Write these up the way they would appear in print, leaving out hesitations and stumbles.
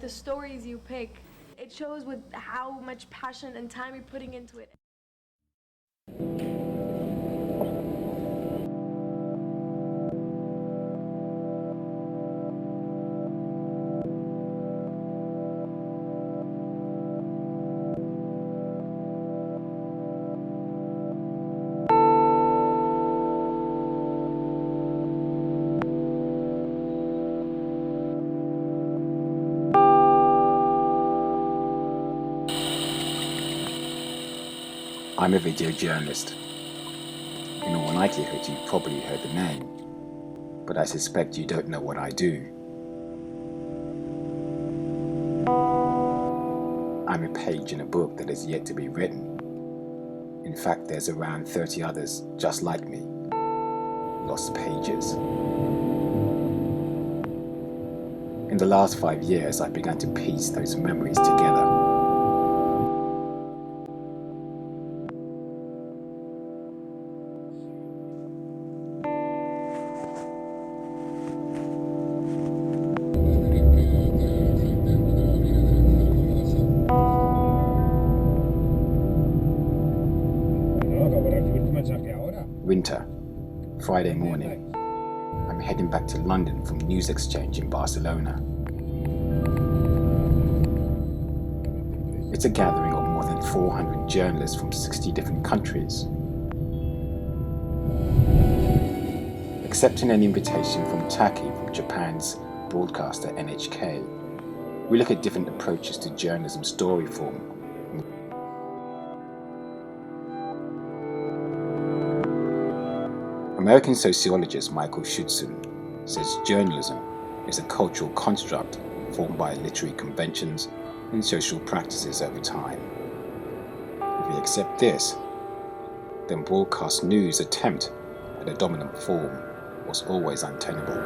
the stories you pick. It shows with how much passion and time you're putting into it. I'm a video journalist. In all likelihood, you've probably heard the name, but I suspect you don't know what I do. I'm a page in a book that is yet to be written. In fact, there's around 30 others just like me. Lost pages. In the last 5 years, I've begun to piece those memories together. Winter, Friday morning. I'm heading back to London from newsXchange in Barcelona. It's a gathering of more than 400 journalists from 60 different countries. Accepting an invitation from Taki from Japan's broadcaster NHK, we look at different approaches to journalism story form. American sociologist Michael Schudson says journalism is a cultural construct formed by literary conventions and social practices over time. If we accept this, then broadcast news' attempt at a dominant form was always untenable.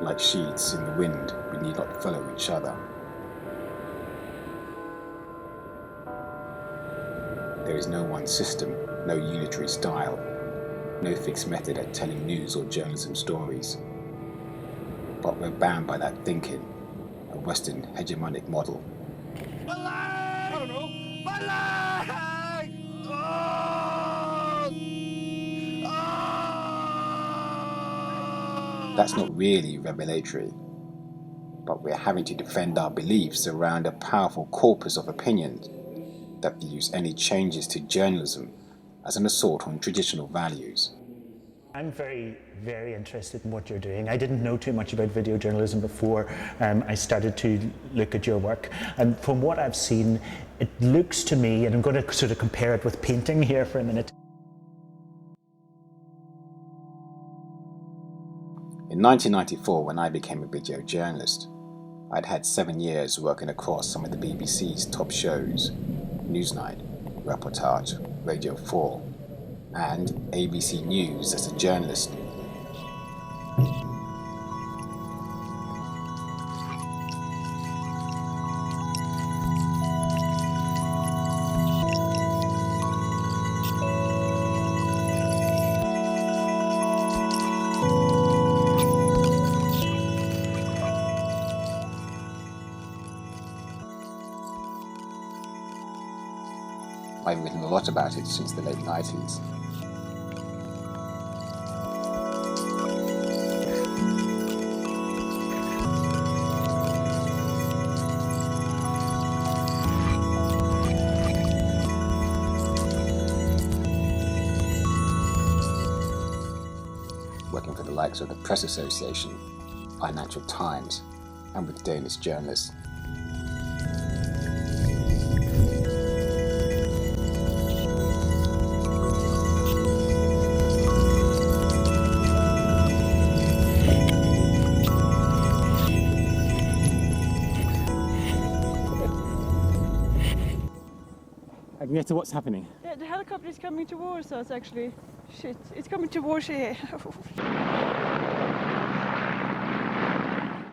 Like sheets in the wind, we need not follow each other. There is no one system, no unitary style, no fixed method at telling news or journalism stories. But we're bound by that thinking, a Western hegemonic model. I don't know. That's not really revelatory, but we're having to defend our beliefs around a powerful corpus of opinions that views any changes to journalism as an assault on traditional values. I'm very, very interested in what you're doing. I didn't know too much about video journalism before I started to look at your work. And from what I've seen, it looks to me, and I'm going to sort of compare it with painting here for a minute. In 1994, when I became a video journalist, I'd had 7 years working across some of the BBC's top shows, Newsnight, Reportage, Radio 4, and ABC News as a journalist. I've written a lot about it since the late 90s. Working for the likes of the Press Association, Financial Times, and with Danish journalists. Agnieszka, what's happening? Yeah, the helicopter is coming towards us actually. Shit, it's coming towards here.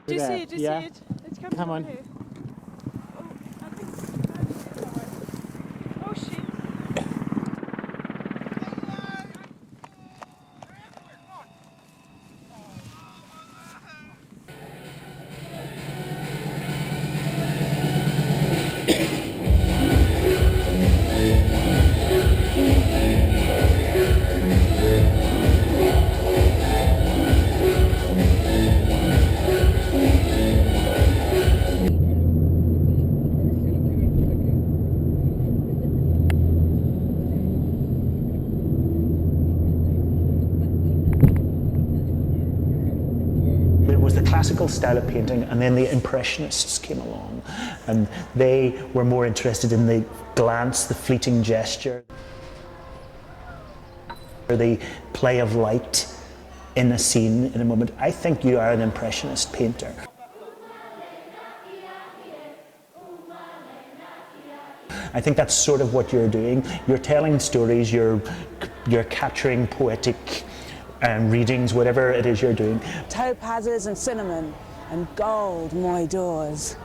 Do you see it? Do you see it? It's coming Come on. over here. Oh, I think it's somewhere. Oh shit. was the classical style of painting, and then the Impressionists came along, and they were more interested in the glance, the fleeting gesture, or the play of light in a scene, in a moment. I think you are an Impressionist painter. I think that's sort of what you're doing. You're telling stories, you're capturing poetic readings, whatever it is you're doing. Topazes and cinnamon and gold, my doors.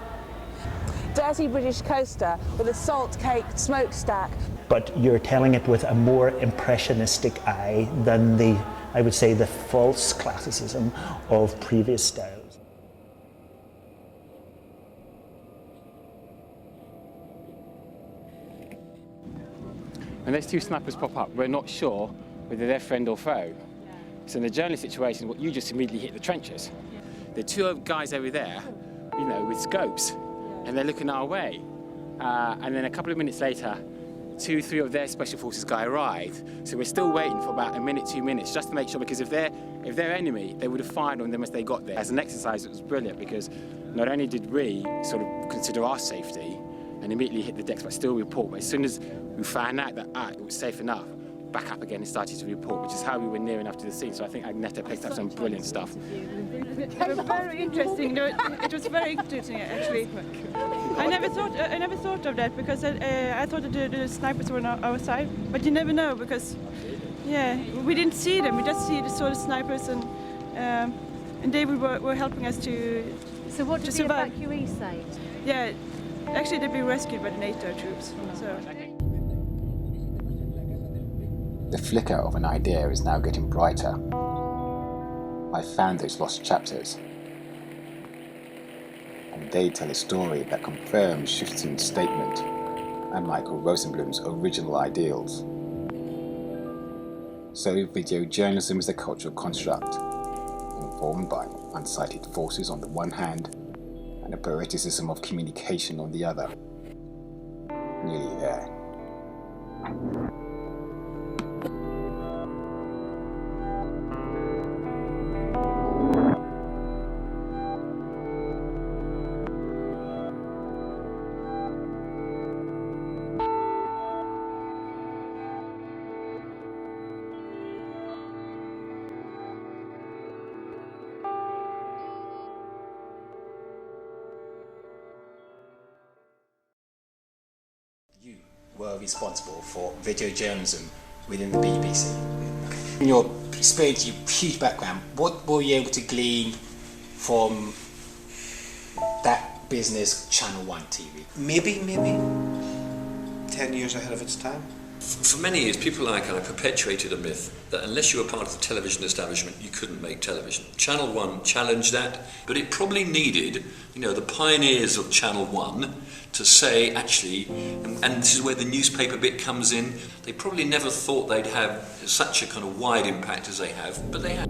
Dirty British coaster with a salt-caked smokestack. But you're telling it with a more impressionistic eye than the, I would say, the false classicism of previous styles. When those two snipers pop up, we're not sure whether they're friend or foe. So in the journalist situation, what you just immediately hit the trenches. The two guys over there, you know, with scopes, and they're looking our way. And then a couple of minutes later, 2-3 of their special forces guys arrive. So we're still waiting for about a minute, 2 minutes, just to make sure, because if they're enemy, they would have fired on them as they got there. As an exercise, it was brilliant, because not only did we sort of consider our safety and immediately hit the decks, but still report. But as soon as we found out that it was safe enough, back up again and started to report, which is how we were near enough to the scene. So I think Agneta picked up some brilliant stuff. It was very interesting. No, it was very interesting, actually. I never thought of that, because I thought that the snipers were on our side, but you never know, because we didn't see them. We just saw the snipers, and David were helping us to. So what did the evacuees say? Yeah, actually they've been rescued by the NATO troops. So. The flicker of an idea is now getting brighter. I found those lost chapters, and they tell a story that confirms Schuften's statement and Michael Rosenblum's original ideals. So video journalism is a cultural construct, informed by unsighted forces on the one hand, and a poeticism of communication on the other. Nearly there. You were responsible for video journalism within the BBC. In your experience, your huge background, what were you able to glean from that business, Channel 1 TV? Maybe 10 years ahead of its time. For many years, people like I perpetuated a myth that unless you were part of the television establishment, you couldn't make television. Channel 1 challenged that, but it probably needed, the pioneers of Channel 1 to say, actually, and this is where the newspaper bit comes in, they probably never thought they'd have such a kind of wide impact as they have, but they have.